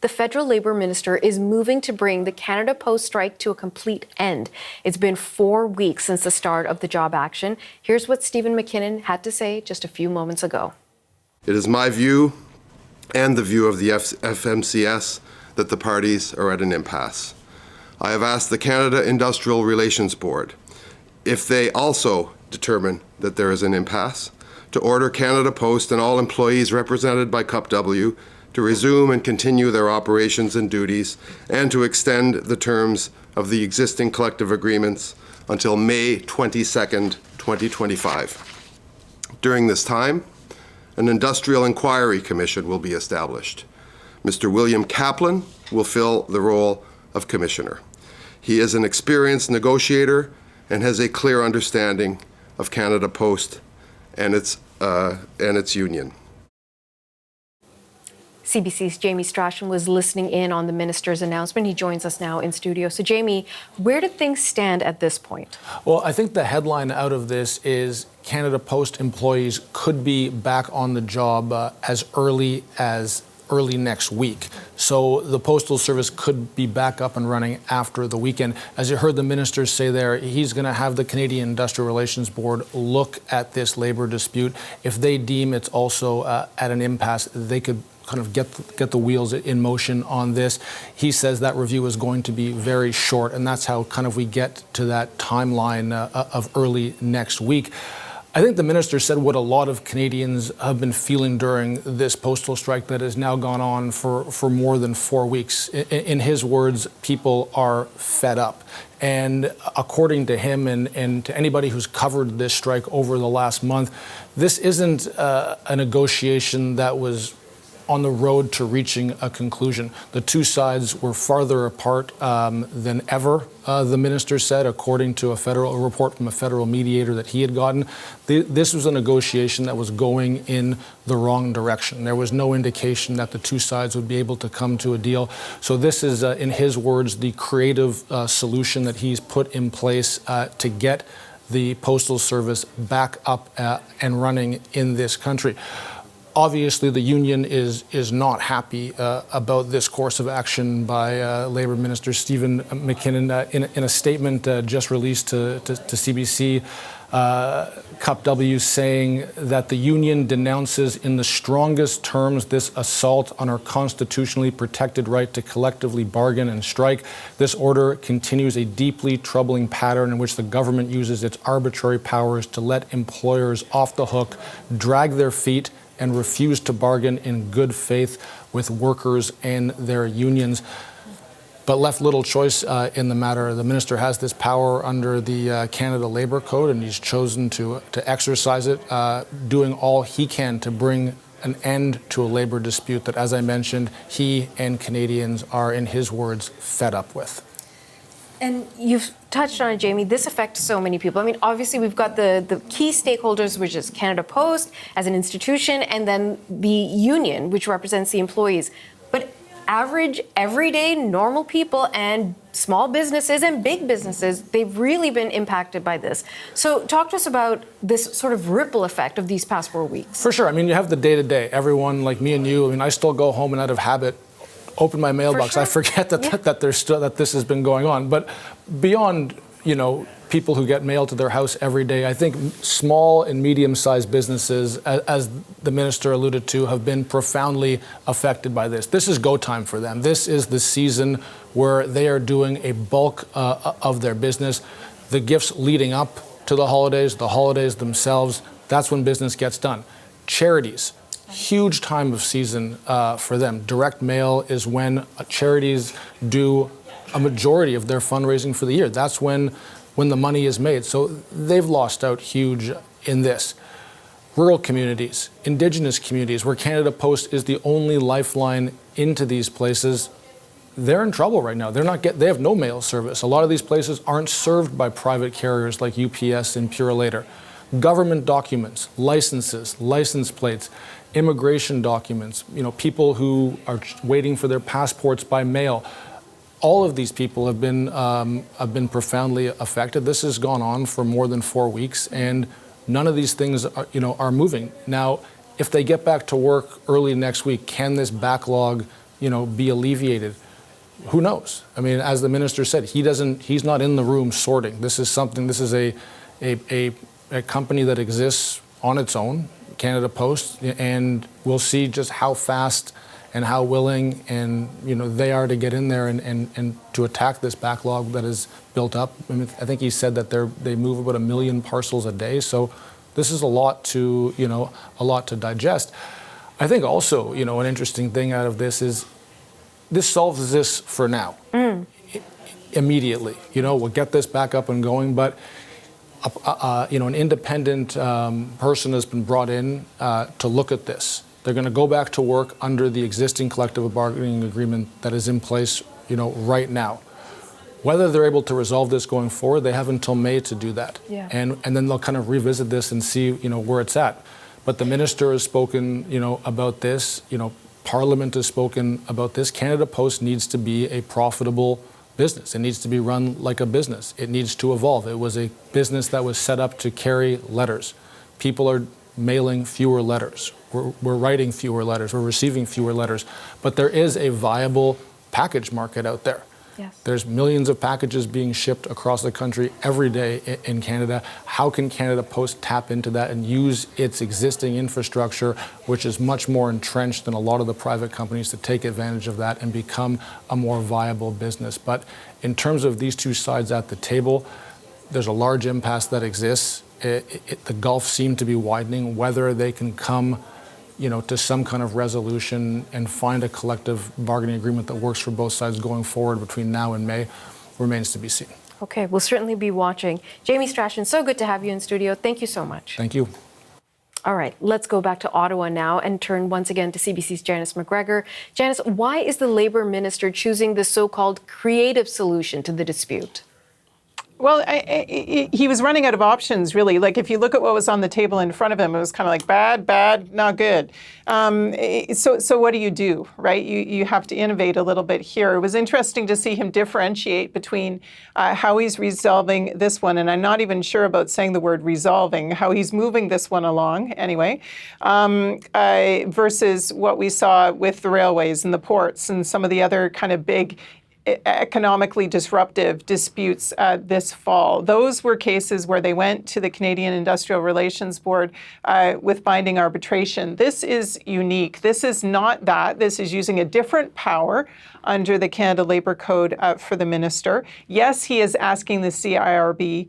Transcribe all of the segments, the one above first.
the federal Labour Minister is moving to bring the Canada Post strike to a complete end. It's been 4 weeks since the start of the job action. Here's what Steven MacKinnon had to say just a few moments ago. It is my view and the view of the FMCS that the parties are at an impasse. I have asked the Canada Industrial Relations Board, if they also determine that there is an impasse, to order Canada Post and all employees represented by CUPW to resume and continue their operations and duties, and to extend the terms of the existing collective agreements until May 22nd, 2025. During this time, an Industrial Inquiry Commission will be established. Mr. William Kaplan will fill the role of Commissioner. He is an experienced negotiator and has a clear understanding of Canada Post and its union. CBC's Jamie Strachan was listening in on the minister's announcement. He joins us now in studio. So, Jamie, where do things stand at this point? Well, I think the headline out of this is Canada Post employees could be back on the job as early next week. So the Postal Service could be back up and running after the weekend. As you heard the minister say there, he's going to have the Canadian Industrial Relations Board look at this labour dispute. If they deem it's also at an impasse, they could kind of get the wheels in motion on this. He says that review is going to be very short, and that's how kind of we get to that timeline of early next week. I think the minister said what a lot of Canadians have been feeling during this postal strike that has now gone on for more than 4 weeks. In his words, people are fed up. And according to him and to anybody who's covered this strike over the last month, this isn't a negotiation that was on the road to reaching a conclusion. The two sides were farther apart than ever, the minister said, according to a report from a federal mediator that he had gotten. This was a negotiation that was going in the wrong direction. There was no indication that the two sides would be able to come to a deal. So this is, in his words, the creative solution that he's put in place to get the Postal Service back up and running in this country. Obviously, the union is not happy about this course of action by Labour Minister Steven MacKinnon. In a statement just released to CBC, CUPW saying that the union denounces in the strongest terms this assault on our constitutionally protected right to collectively bargain and strike. This order continues a deeply troubling pattern in which the government uses its arbitrary powers to let employers off the hook, drag their feet, and refuse to bargain in good faith with workers and their unions, but left little choice in the matter. The minister has this power under the Canada Labour Code, and he's chosen to exercise it, doing all he can to bring an end to a labour dispute that, as I mentioned, he and Canadians are, in his words, fed up with. And you've touched on it, Jamie. This affects so many people. I mean, obviously, we've got the key stakeholders, which is Canada Post as an institution, and then the union, which represents the employees. But average, everyday, normal people and small businesses and big businesses, they've really been impacted by this. So talk to us about this sort of ripple effect of these past 4 weeks. For sure. I mean, you have the day-to-day. Everyone like me and you, I mean, I still go home and out of habit open my mailbox. Sure. I forget that this has been going on. But beyond, people who get mail to their house every day, I think small and medium-sized businesses, as the minister alluded to, have been profoundly affected by this. This is go time for them. This is the season where they are doing a bulk of their business. The gifts leading up to the holidays themselves, that's when business gets done. Charities. Huge time of season for them. Direct mail is when charities do a majority of their fundraising for the year. That's when the money is made. So they've lost out huge in this. Rural communities, Indigenous communities, where Canada Post is the only lifeline into these places, they're in trouble right now. They have no mail service. A lot of these places aren't served by private carriers like UPS and Purolator. Government documents, licenses, license plates, immigration documents, people who are waiting for their passports by mail. All of these people have been profoundly affected. This has gone on for more than 4 weeks, and none of these things are moving. Now, if they get back to work early next week, can this backlog be alleviated. Who knows? I mean, as the minister said, he's not in the room sorting. This is a company that exists on its own, Canada Post, and we'll see just how fast and how willing and they are to get in there and to attack this backlog that is built up. I mean, I think he said that they move about 1 million parcels a day, so this is a lot to digest. I think also an interesting thing out of this is this solves this for now, immediately. We'll get this back up and going, but an independent person has been brought in to look at this. They're going to go back to work under the existing collective bargaining agreement that is in place, right now. Whether they're able to resolve this going forward, they have until May to do that. Yeah. And then they'll kind of revisit this and see, where it's at. But the minister has spoken, about this. Parliament has spoken about this. Canada Post needs to be a profitable business. It needs to be run like a business. It needs to evolve. It was a business that was set up to carry letters. People are mailing fewer letters. We're writing fewer letters. We're receiving fewer letters. But there is a viable package market out there. Yes. There's millions of packages being shipped across the country every day in Canada. How can Canada Post tap into that and use its existing infrastructure, which is much more entrenched than a lot of the private companies, to take advantage of that and become a more viable business? But in terms of these two sides at the table, there's a large impasse that exists. The gulf seemed to be widening. Whether they can come to some kind of resolution and find a collective bargaining agreement that works for both sides going forward between now and May remains to be seen. Okay, we'll certainly be watching. Jamie Strachan, so good to have you in studio. Thank you so much. Thank you. All right, let's go back to Ottawa now and turn once again to CBC's Janice McGregor. Janice, why is the Labour Minister choosing the so-called creative solution to the dispute? Well, he was running out of options, really. Like, if you look at what was on the table in front of him, it was kind of like bad, not good. So what do, right? You have to innovate a little bit here. It was interesting to see him differentiate between how he's resolving this one, and I'm not even sure about saying the word resolving, how he's moving this one along, anyway, versus what we saw with the railways and the ports and some of the other kind of big economically disruptive disputes this fall. Those were cases where they went to the Canadian Industrial Relations Board with binding arbitration. This is unique. This is not that. This is using a different power under the Canada Labour Code for the minister. Yes, he is asking the CIRB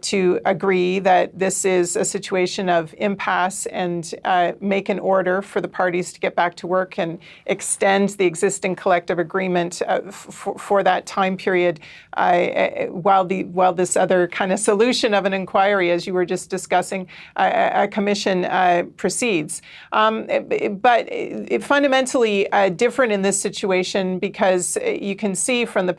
to agree that this is a situation of impasse and make an order for the parties to get back to work and extend the existing collective agreement for that time period while this other kind of solution of an inquiry, as you were just discussing, a commission proceeds. But fundamentally different in this situation, because you can see from the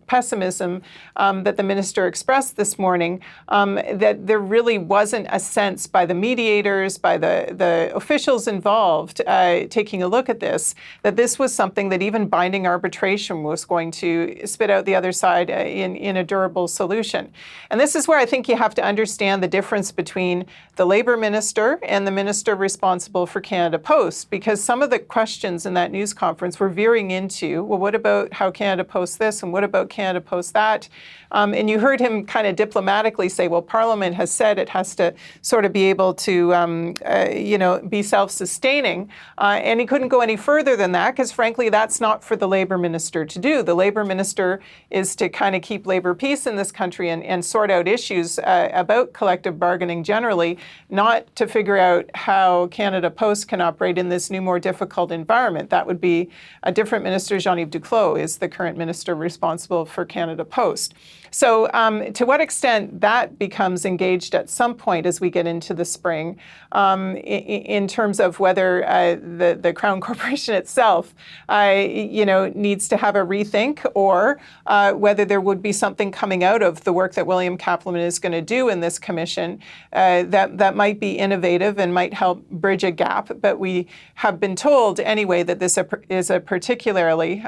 pessimism that the minister expressed this morning that there really wasn't a sense by the mediators, by the officials involved taking a look at this, that this was something that even binding arbitration was going to spit out the other side in a durable solution. And this is where I think you have to understand the difference between the Labour minister and the minister responsible for Canada Post, because some of the questions in that news conference were veering into, well, what about how Canada Post this and what about Canada Post that? And you heard him kind of diplomatically say, well, Parliament has said it has to sort of be able to, be self-sustaining. And he couldn't go any further than that, because frankly, that's not for the Labour minister to do. The Labour minister is to kind of keep Labour peace in this country and sort out issues about collective bargaining generally, not to figure out how Canada Post can operate in this new, more difficult environment. That would be a different minister. Jean-Yves Duclos is the current minister responsible for Canada Post. So to what extent that becomes engaged at some point as we get into the spring, in terms of whether the Crown Corporation itself, needs to have a rethink, or whether there would be something coming out of the work that William Kappelman is going to do in this commission that might be innovative and might help bridge a gap. But we have been told anyway that this is a particularly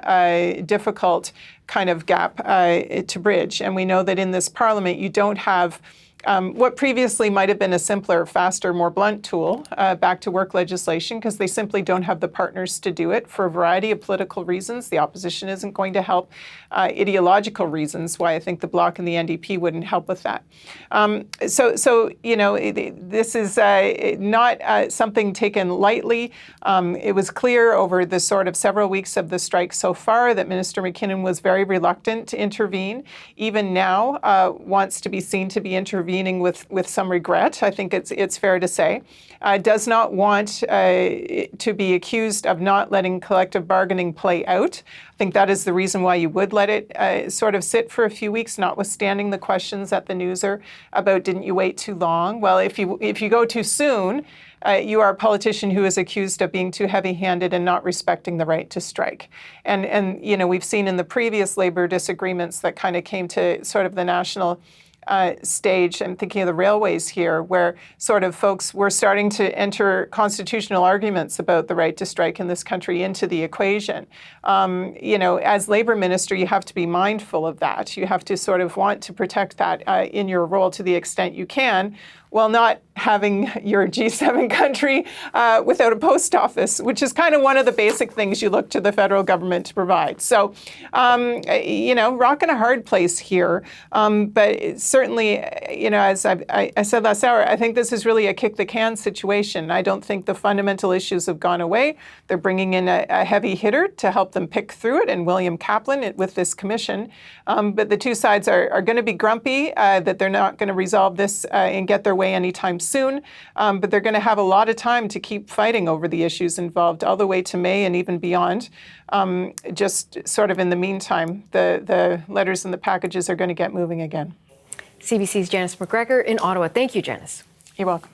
difficult kind of gap to bridge. And we know that in this Parliament, you don't have what previously might have been a simpler, faster, more blunt tool, back to work legislation, because they simply don't have the partners to do it for a variety of political reasons. The opposition isn't going to help. Ideological reasons why I think the Bloc and the NDP wouldn't help with that. So this is not something taken lightly. It was clear over the sort of several weeks of the strike so far that Minister MacKinnon was very reluctant to intervene. Even now, wants to be seen to be intervening with some regret. I think it's fair to say. Does not want to be accused of not letting collective bargaining play out. I think that is the reason why you would let it sort of sit for a few weeks, notwithstanding the questions at the Newser about didn't you wait too long? Well, if you go too soon, you are a politician who is accused of being too heavy-handed and not respecting the right to strike. And we've seen in the previous labor disagreements that kind of came to sort of the national stage, I'm thinking of the railways here, where sort of folks were starting to enter constitutional arguments about the right to strike in this country into the equation. As Labour Minister, you have to be mindful of that. You have to sort of want to protect that in your role to the extent you can, while not having your G7 country without a post office, which is kind of one of the basic things you look to the federal government to provide. So, rock in a hard place here. But certainly, as I said last hour, I think this is really a kick the can situation. I don't think the fundamental issues have gone away. They're bringing in a heavy hitter to help them pick through it, and William Kaplan with this commission. But the two sides are going to be grumpy that they're not going to resolve this and get their way anytime soon, but they're going to have a lot of time to keep fighting over the issues involved all the way to May and even beyond. Just sort of in the meantime, the letters and the packages are going to get moving again. CBC's Janice McGregor in Ottawa. Thank you, Janice. You're welcome.